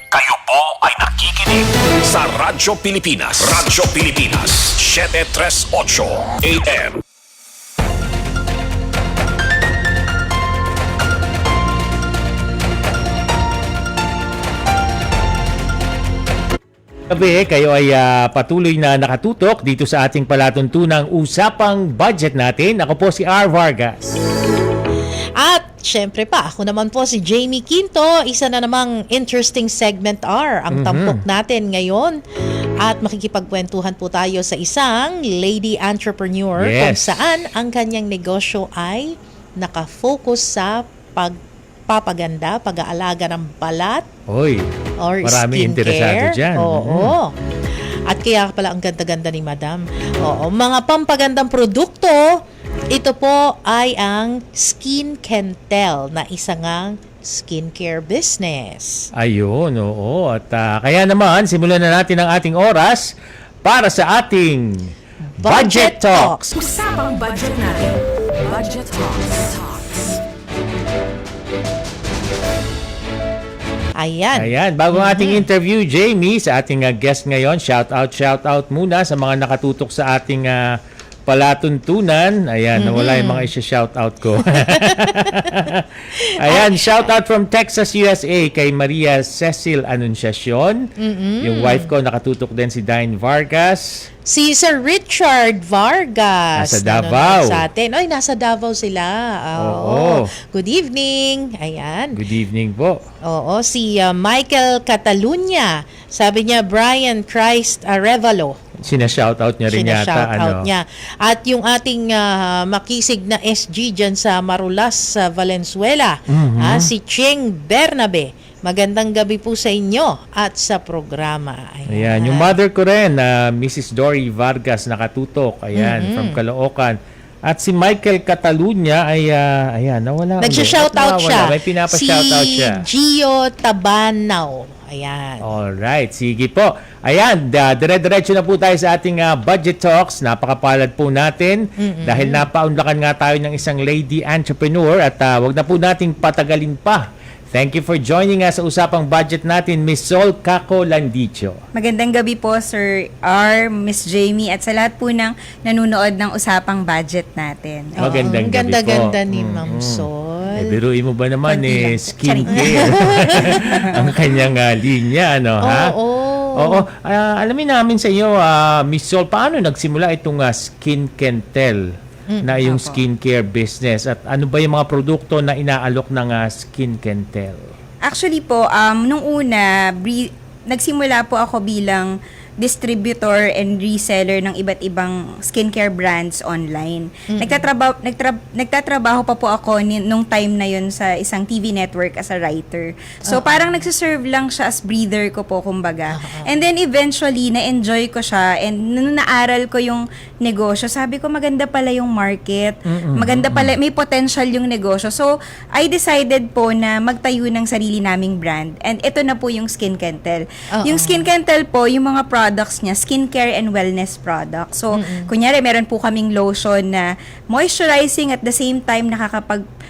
Kayo po ay nakikinig sa Radyo Pilipinas. Radyo Pilipinas, 738 AM. Gabi, kayo ay patuloy na nakatutok dito sa ating palatuntunang usapang budget natin. Ako po si R. Vargas. At syempre pa, ako naman po si Jamie Quinto. Isa na namang interesting segment R ang tampok natin ngayon. At makikipagkwentuhan po tayo sa isang lady entrepreneur kung saan ang kanyang negosyo ay nakafocus sa pagpapaganda, pag-aalaga ng balat, or maraming interesado dyan. Oo. At kaya pala ang ganda-ganda ni Madam. Oo, mga pampagandang produkto. Ito po ay ang Skin Kentel na isa ngang skincare business. Ayun, oo. At kaya naman, simulan na natin ang ating oras para sa ating Budget Talks. Usapang budget natin. Budget Talks. Ayan. Bago ang ating interview, Jamie, sa ating guest ngayon, shout out muna sa mga nakatutok sa ating palatuntunan. Ayan, nawala yung mga shout out ko. Ayan, shout out from Texas, USA kay Maria Cecil Anunciacion. Yung wife ko, nakatutok din si Dine Vargas. Si Sir Richard Vargas. Nasa Davao. Sa atin. Oy, nasa Davao sila. Oo. Good evening. Ayan. Good evening po. Oo, si Michael Catalunya. Sabi niya, Brian Christ Arevalo. Sina-shoutout niya rin yata. Niya. At yung ating makisig na SG dyan sa Marulas, Valenzuela. Si Cheng Bernabe. Magandang gabi po sa inyo at sa programa. Ayan. Yung mother ko rin, Mrs. Dory Vargas, nakatutok. Ayan, from Caloocan. At si Michael Catalunya ay, ayan, nawala. Nagsha-shoutout siya. May pinapa-shoutout siya. Si Gio Tabanaw. Ayan. Alright, sige po. Ayan, dire-diretso na po tayo sa ating budget talks. Napakapalad po natin dahil napaunlakan nga tayo ng isang lady entrepreneur at wag na po nating patagalin pa. Thank you for joining us sa usapang budget natin, Miss Sol Caco Landicho. Magandang gabi po, Sir R, Miss Jamie, at sa lahat po ng nanonood ng usapang budget natin. Magandang gabi po. Ganda-ganda ni Ma'am Sol. Biruin mo ba naman skincare ang kanyang linya, ano, ha? Oo. Alamin namin sa iyo, Miss Sol, paano nagsimula itong Skin Kentel na yung skincare business at ano ba yung mga produkto na inaalok ng Skin Kentel? Actually po, nung una, nagsimula po ako bilang distributor and reseller ng iba't ibang skincare brands online. Nagtatrabaho pa po ako nung time na yun sa isang TV network as a writer. So parang nagsiserve lang siya as breather ko po, kumbaga. And then eventually, na-enjoy ko siya and nung naaral ko yung negosyo, sabi ko maganda pala yung market, maganda pala, may potential yung negosyo. So I decided po na magtayo ng sarili naming brand. And ito na po yung Skin Kentel. Yung Skin Kentel po, yung mga products niya, skincare and wellness products. So, kunyari, meron po kaming lotion na moisturizing at the same time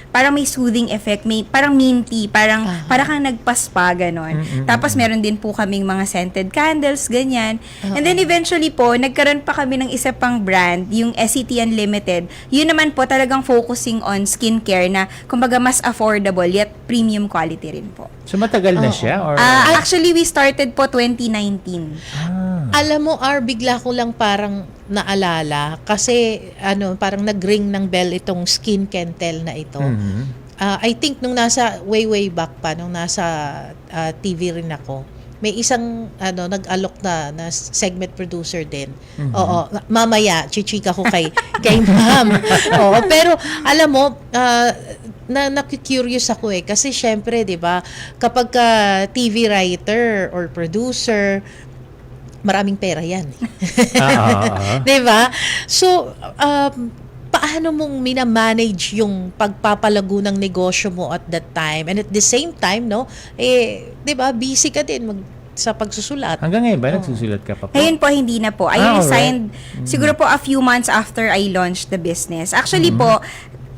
parang may soothing effect, may parang minty, parang kang nagpaspa, ganon. Tapos, meron din po kaming mga scented candles, ganyan. And then, eventually po, nagkaroon pa kami ng isa pang brand, yung SCT Unlimited. Yun naman po, talagang focusing on skincare na, kumbaga, mas affordable, yet premium quality rin po. So, matagal na siya? Or actually, we started po 2019. Alam mo, bigla ko lang parang naalala kasi parang nag-ring ng bell itong Skin Kentel na ito. I think nung nasa way back pa, nung nasa TV rin ako, may isang nag-alok na segment producer din. Oo, mamaya chichika ko kay ma'am. Oo, pero alam mo, na-curious ako kasi syempre, 'di ba, kapag TV writer or producer, maraming pera 'yan. 'Di ba? So, paano mong minamanage yung pagpapalago ng negosyo mo at that time? And at the same time, 'di ba, busy ka din sa pagsusulat. Hanggang ngayon ba nagsusulat ka pa po? Ngayon po, hindi na po. I resigned siguro po a few months after I launched the business. Actually po,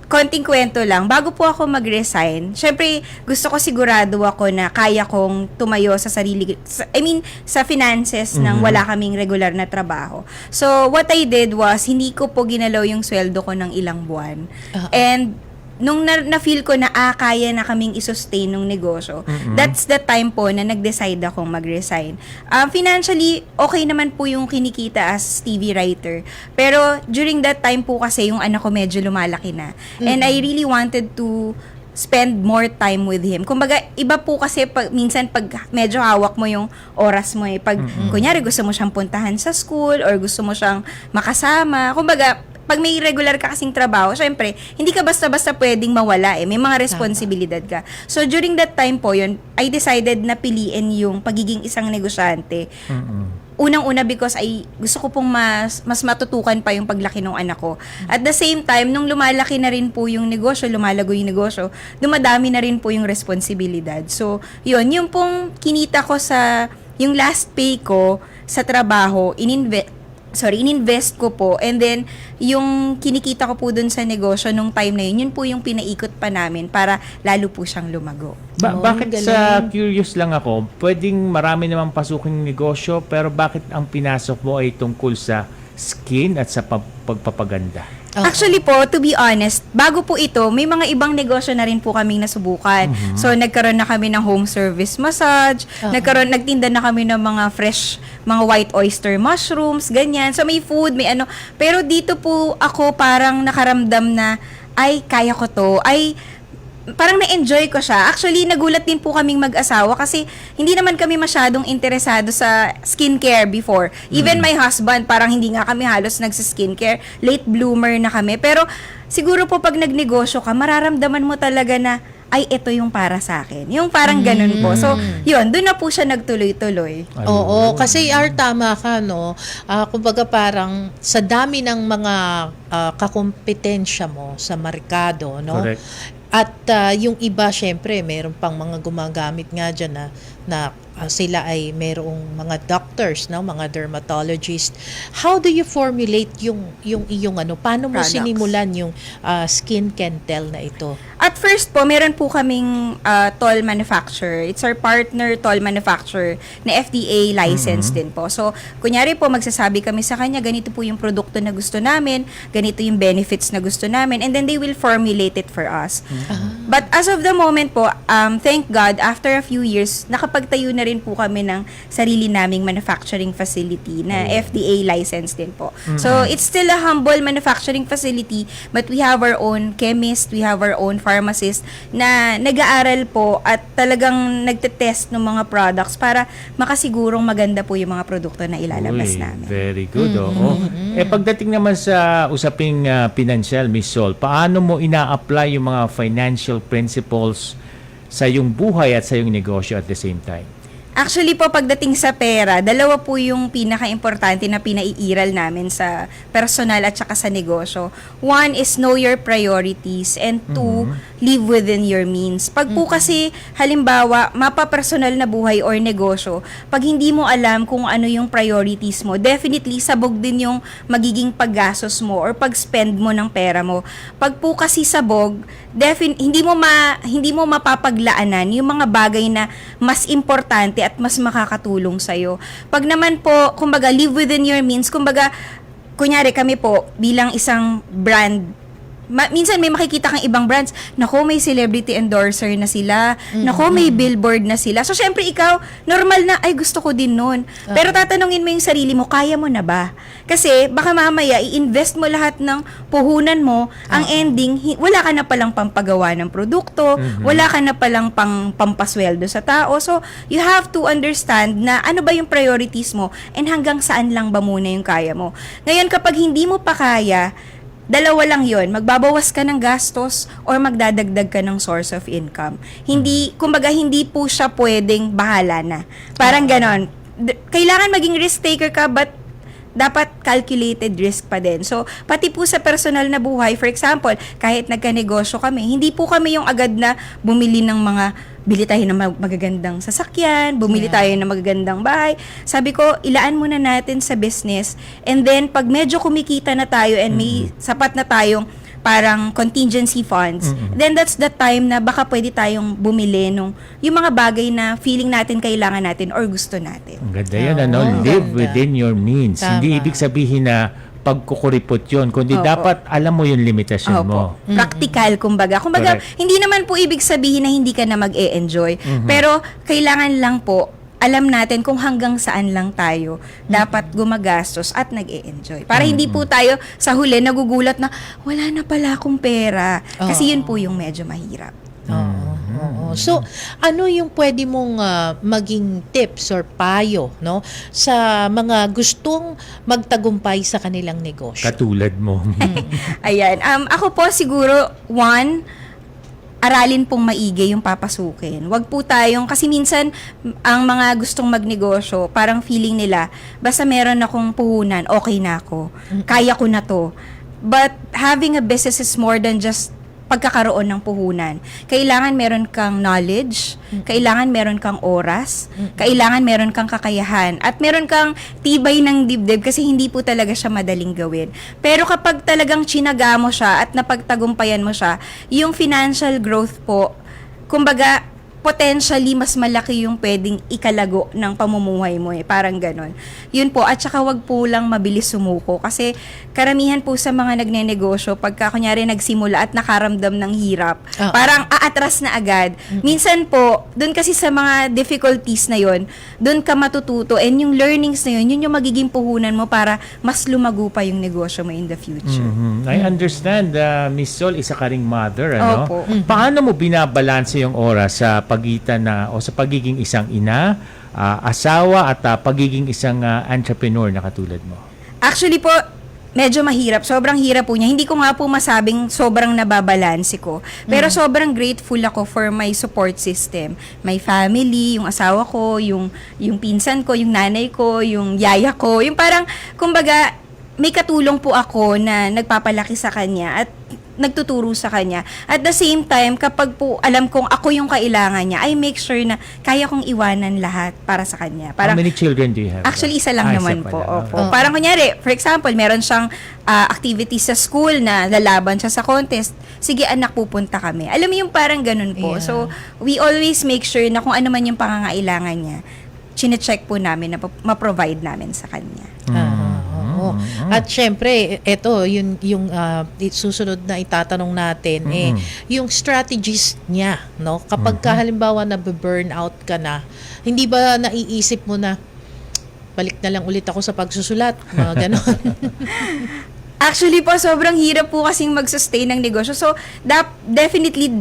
konting kwento lang, bago po ako mag-resign, syempre, gusto ko sigurado ako na kaya kong tumayo sa sa finances nang wala kaming regular na trabaho. So, what I did was, hindi ko po ginalaw yung sweldo ko ng ilang buwan. And, nung na-feel ko na kaya na kaming i-sustain ng negosyo, that's the time po na nag-decide akong mag-resign. Financially, okay naman po yung kinikita as TV writer. Pero during that time po kasi yung anak ko medyo lumalaki na. And I really wanted to spend more time with him. Kumbaga, iba po kasi minsan pag medyo hawak mo yung oras mo Pag, kunyari, gusto mo siyang puntahan sa school or gusto mo siyang makasama. Kumbaga, pag may regular ka kasing trabaho, syempre, hindi ka basta-basta pwedeng mawala May mga responsibilidad ka. So, during that time po yun, I decided na piliin yung pagiging isang negosyante. Unang-una because gusto ko pong mas matutukan pa yung paglaki ng anak ko. At the same time, nung lumalaki na rin po yung negosyo, lumalago yung negosyo, dumadami na rin po yung responsibilidad. So, yung pong kinita ko yung last pay ko sa trabaho, ininvest ko po, and then yung kinikita ko po dun sa negosyo nung time na yun po yung pinaikot pa namin para lalo po siyang lumago. Bakit curious lang ako, pwedeng marami namang pasuking negosyo, pero bakit ang pinasok mo ay tungkol sa skin at sa pagpapaganda? Actually po, to be honest, bago po ito, may mga ibang negosyo na rin po kaming nasubukan. So, nagkaroon na kami ng home service massage, nagtinda na kami ng mga fresh, mga white oyster mushrooms, ganyan. So, may food, may ano. Pero dito po ako parang nakaramdam na, kaya ko to. Parang na-enjoy ko siya. Actually, nagulat din po kaming mag-asawa kasi hindi naman kami masyadong interesado sa skincare before. Even my husband, parang hindi nga kami halos nagsa-skincare. Late bloomer na kami. Pero siguro po pag nagnegosyo ka, mararamdaman mo talaga na, ito yung para sa akin. Yung parang ganun po. So, yun, doon na po siya nagtuloy-tuloy. Oo, kasi tama ka, kumbaga parang sa dami ng mga kakompetensya mo sa merkado, Correct. At yung iba, syempre, meron pang mga gumagamit nga dyan na sila ay merong mga doctors, mga dermatologist. How do you formulate yung iyong paano mo products? sinimulan yung Skin Can Tell na ito? At first po, meron po kaming toll manufacturer. It's our partner toll manufacturer na FDA licensed din po. So, kunyari po, magsasabi kami sa kanya, ganito po yung produkto na gusto namin, ganito yung benefits na gusto namin, and then they will formulate it for us. But as of the moment po, thank God, after a few years, nakapagtayo na rin po kami ng sarili naming manufacturing facility na FDA licensed din po. So, it's still a humble manufacturing facility, but we have our own chemist, we have our own pharmacist na nag-aaral po at talagang nagte-test ng mga products para makasigurong maganda po yung mga produkto na ilalabas namin. Very good. Pagdating naman sa usaping pinansyal, Miss Sol, paano mo ina-apply yung mga financial principles sa iyong buhay at sa iyong negosyo at the same time? Actually po, pagdating sa pera, dalawa po yung pinaka-importante na pinaiiral namin sa personal at saka sa negosyo. One is know your priorities, and two, live within your means. Pag po kasi, halimbawa, mapapersonal na buhay or negosyo, pag hindi mo alam kung ano yung priorities mo, definitely sabog din yung magiging paggastos mo or pag-spend mo ng pera mo. Pag po kasi sabog, hindi mo mapapaglaanan yung mga bagay na mas importante at mas makakatulong sa'yo. Pag naman po, kumbaga, live within your means, kumbaga, kunyari kami po, bilang isang brand minsan may makikita kang ibang brands, nako may celebrity endorser na sila, nako may billboard na sila. So syempre ikaw, normal na, ay gusto ko din nun. Pero tatanungin mo yung sarili mo, kaya mo na ba? Kasi baka mamaya i-invest mo lahat ng puhunan mo, ang ending, wala ka na palang pampagawa ng produkto, wala ka na palang pampasweldo sa tao. So you have to understand na ano ba yung priorities mo and hanggang saan lang ba muna yung kaya mo. Ngayon kapag hindi mo pa kaya, dalawa lang yon, magbabawas ka ng gastos or magdadagdag ka ng source of income. Hindi, kumbaga hindi po siya pwedeng bahala na. Parang ganon. Kailangan maging risk taker ka but dapat calculated risk pa din. So, pati po sa personal na buhay, for example, kahit nagka-negosyo kami, hindi po kami yung agad na bumili ng bili tayo ng magagandang sasakyan, bumili tayo ng magagandang bahay. Sabi ko, ilaan muna natin sa business and then pag medyo kumikita na tayo and may sapat na tayong parang contingency funds, then that's the time na baka pwede tayong bumili yung mga bagay na feeling natin kailangan natin or gusto natin. Ang ganda yan, live within your means. Tama. Hindi ibig sabihin na pagkukuripot yun, kundi dapat alam mo yung limitasyon mo. Practical, kumbaga. Correct. Hindi naman po ibig sabihin na hindi ka na mag-e-enjoy. Pero, kailangan lang po, alam natin kung hanggang saan lang tayo dapat gumagastos at nag-e-enjoy. Para hindi po tayo sa huli nagugulat na, wala na pala akong pera. Kasi yun po yung medyo mahirap. So, ano yung pwede mong maging tips or payo, no, sa mga gustong magtagumpay sa kanilang negosyo? Katulad mo. Ayan. Ako po siguro, aralin pong maigi yung papasukin. Wag po tayong, kasi minsan, ang mga gustong magnegosyo, parang feeling nila, basta meron akong puhunan, okay na ako. Kaya ko na to. But having a business is more than just pagkakaroon ng puhunan. Kailangan meron kang knowledge, kailangan meron kang oras, kailangan meron kang kakayahan, at meron kang tibay ng dibdib kasi hindi po talaga siya madaling gawin. Pero kapag talagang tsinaga mo siya at napagtagumpayan mo siya, yung financial growth po, kumbaga, potentially mas malaki yung pwedeng ikalago ng pamumuhay mo parang ganon. Yun po, at saka wag po lang mabilis sumuko kasi karamihan po sa mga nagnenegosyo pagka kunyari nagsimula at nakaramdam ng hirap, parang aatras na agad. Minsan po, dun kasi sa mga difficulties na yun, dun ka matututo and yung learnings na yun yung magiging puhunan mo para mas lumago pa yung negosyo mo in the future. I understand, Miss Sol, isa ka ring mother, ano? Opo. Paano mo binabalanse yung oras sa pagitan o sa pagiging isang ina, asawa at pagiging isang entrepreneur na katulad mo? Actually po, medyo mahirap. Sobrang hirap po niya. Hindi ko nga po masabing sobrang nababalanse ko. Pero sobrang grateful ako for my support system. My family, yung asawa ko, yung pinsan ko, yung nanay ko, yung yaya ko. Yung parang, kumbaga, may katulong po ako na nagpapalaki sa kanya at nagtuturo sa kanya. At the same time, kapag po alam kong ako yung kailangan niya, I make sure na kaya kong iwanan lahat para sa kanya. Parang, how many children do you have? Actually, isa lang naman po. Opo. Parang kunyari, for example, meron siyang activities sa school na lalaban siya sa contest. Sige anak, pupunta kami. Alam mo yung parang ganun po. Yeah. So, we always make sure na kung ano man yung pangangailangan niya, chine-check po namin na ma-provide namin sa kanya. At syempre, ito yung susunod na itatanong natin yung strategies niya, no? Kapag halimbawa na burn out ka na, hindi ba naiisip mo na balik na lang ulit ako sa pagsusulat, mga ganon? Actually po, sobrang hirap po kasing mag-sustain ng negosyo. So, definitely,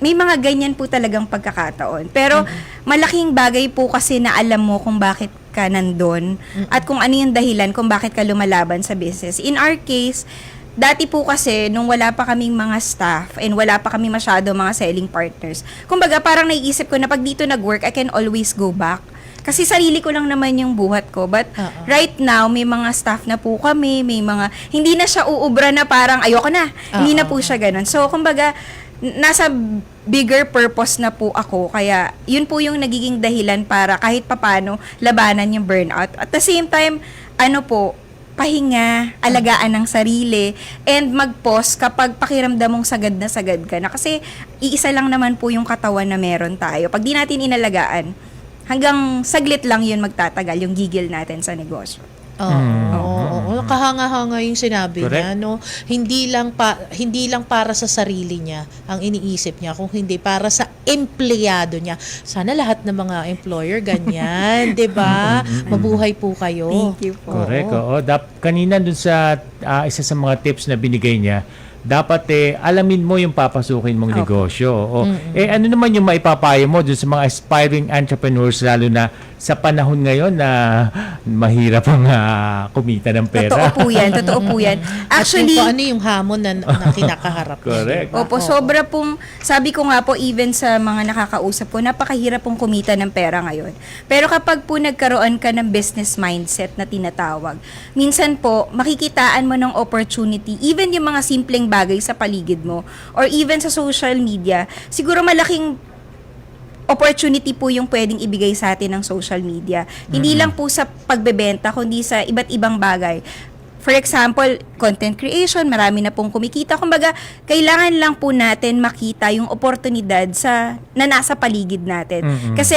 may mga ganyan po talagang pagkakataon. Pero, malaking bagay po kasi na alam mo kung bakit ka nandun at kung ano yung dahilan kung bakit ka lumalaban sa business. In our case, dati po kasi, nung wala pa kaming mga staff and wala pa kami masyado mga selling partners, kumbaga parang naiisip ko na pag dito nag-work, I can always go back. Kasi sarili ko lang naman yung buhat ko. But right now, may mga staff na po kami, may mga, hindi na siya uubra na parang ayoko na. Hindi na po siya ganun. So, kumbaga, nasa bigger purpose na po ako. Kaya, yun po yung nagiging dahilan para kahit papano labanan yung burnout. At the same time, pahinga, alagaan ng sarili, and mag-pause kapag pakiramdam mong sagad na sagad ka na. Kasi, iisa lang naman po yung katawan na meron tayo. Pag di natin inalagaan, hanggang saglit lang yun magtatagal, yung gigil natin sa negosyo. Oo. Kahanga-hanga yung sinabi Correct. niya, no? Hindi lang para sa sarili niya ang iniisip niya, kung hindi para sa empleyado niya. Sana lahat ng mga employer ganyan, 'di ba? Mabuhay po kayo. Thank you po. Correct. Oo. Kanina dun sa isa sa mga tips na binigay niya, dapat alamin mo yung papasukin mong negosyo. O, ano naman yung maipapayo mo dun sa mga aspiring entrepreneurs, lalo na sa panahon ngayon na mahirap ang kumita ng pera? Totoo po yan. Actually, Actually, ano yung hamon na kinakaharap niya? Correct. Opo, sobra pong, sabi ko nga po, even sa mga nakakausap ko, napakahirap pong kumita ng pera ngayon. Pero kapag po nagkaroon ka ng business mindset na tinatawag, minsan po, makikitaan mo ng opportunity, even yung mga simpleng bagay sa paligid mo, or even sa social media, siguro malaking opportunity po yung pwedeng ibigay sa atin ng social media. Hindi lang po sa pagbebenta, kundi sa iba't ibang bagay. For example, content creation, marami na pong kumikita. Kumbaga, kailangan lang po natin makita yung oportunidad na nasa paligid natin. Kasi,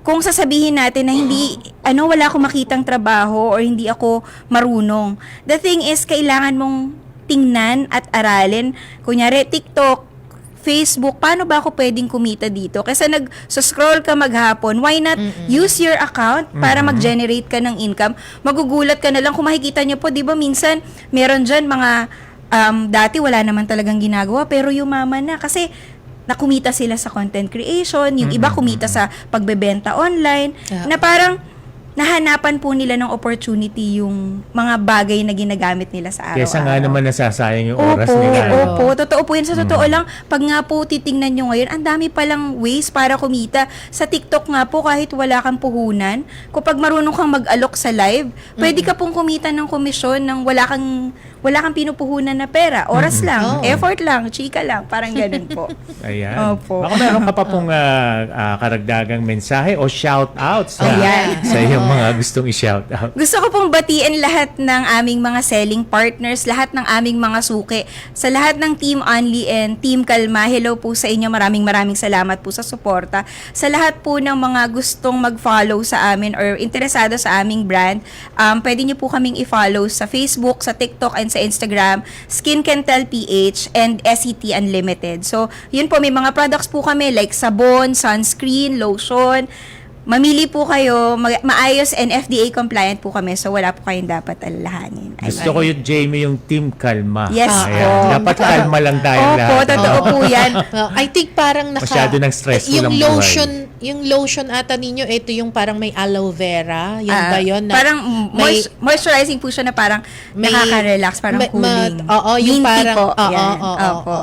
kung sasabihin natin na wala akong makitang trabaho or hindi ako marunong, the thing is, kailangan mong tingnan at aralin. Kunyari, TikTok, Facebook, paano ba ako pwedeng kumita dito? Kasi nag-scroll ka maghapon, why not use your account para mag-generate ka ng income? Magugulat ka na lang kung makikita niyo po, di ba minsan, meron dyan mga, dati wala naman talagang ginagawa, pero yumaman na. Kasi, nakumita sila sa content creation, yung iba kumita sa pagbebenta online, na parang, nahanapan po nila ng opportunity yung mga bagay na ginagamit nila sa araw-araw. Kesa nga naman nasasayang yung oras nila. Opo, totoo po yun. Sa totoo lang, pag nga po titingnan nyo ngayon, ang dami palang ways para kumita. Sa TikTok nga po, kahit wala kang puhunan, kapag marunong kang mag-alok sa live, pwede ka pong kumita ng komisyon nang wala kang pinupuhunan na pera. Oras lang, effort lang, chika lang, parang ganun po. Ayan. Opo. Baka meron ka pa pong karagdagang mensahe o shout-out sa iyong mga gustong i-shout out. Gusto ko pong batiin lahat ng aming mga selling partners, lahat ng aming mga suki, sa lahat ng Team Only and Team Kalma. Hello po sa inyo. Maraming salamat po sa suporta. Sa lahat po ng mga gustong mag-follow sa amin or interesado sa aming brand, pwede niyo po kaming i-follow sa Facebook, sa TikTok, and sa Instagram, Skin Can Tell PH and SET Unlimited. So, yun po, may mga products po kami like sabon, sunscreen, lotion. Mamili po kayo, maayos and FDA compliant po kami, so wala po kayong dapat alalahanin. Gusto ko yung Jamie, yung Team Kalma. Yes po. Dapat kalma lang tayo lahat. Opo, totoo po yan. I think parang masyado ng stressful ang buhay. Yung lotion ata ninyo, ito yung parang may aloe vera. Yun ba yun? Parang moisturizing po siya na parang nakaka-relax, parang cooling. Yung Minty parang, po.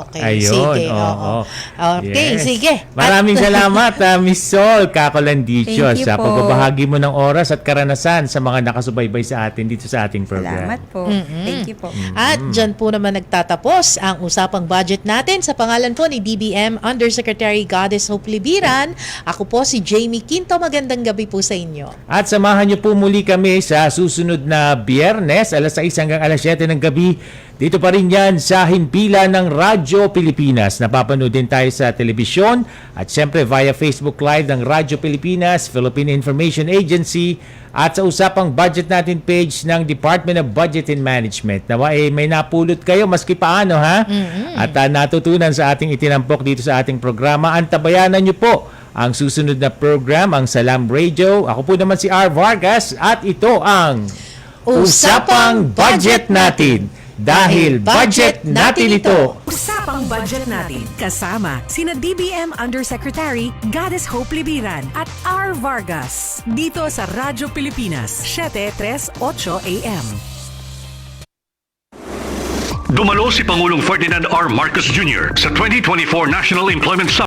Okay. Ayun, Sige, Okay, yes. sige. Maraming salamat, Miss Sol Cacolandicio, Thank you sa po. pagbabahagi mo ng oras at karanasan sa mga nakasubaybay sa atin dito sa ating program. Salamat po. Thank you po. At dyan po naman nagtatapos ang usapang budget natin sa pangalan po ni DBM Undersecretary Goddess Hope Libiran. Ako po si Jamie Quinto. Magandang gabi po sa inyo. At samahan niyo po muli kami sa susunod na Biyernes, alas 6 hanggang alas 7 ng gabi. Dito pa rin yan sa Hinpila ng Radyo Pilipinas. Napapanood din tayo sa telebisyon at syempre via Facebook Live ng Radyo Pilipinas, Philippine Information Agency at sa usapang budget natin page ng Department of Budget and Management. Nawa may napulot kayo maski paano ha? At natutunan sa ating itinampok dito sa ating programa. Antabayanan niyo po ang susunod na program, ang Salam Radio. Ako po naman si R. Vargas at ito ang Usapang Budget Natin. Dahil budget natin ito. Usapang budget natin. Kasama sina DBM Undersecretary Goddess Hope Libiran at R. Vargas. Dito sa Radyo Pilipinas, 7:38 AM. Dumalo si Pangulong Ferdinand R. Marcos Jr. sa 2024 National Employment Summit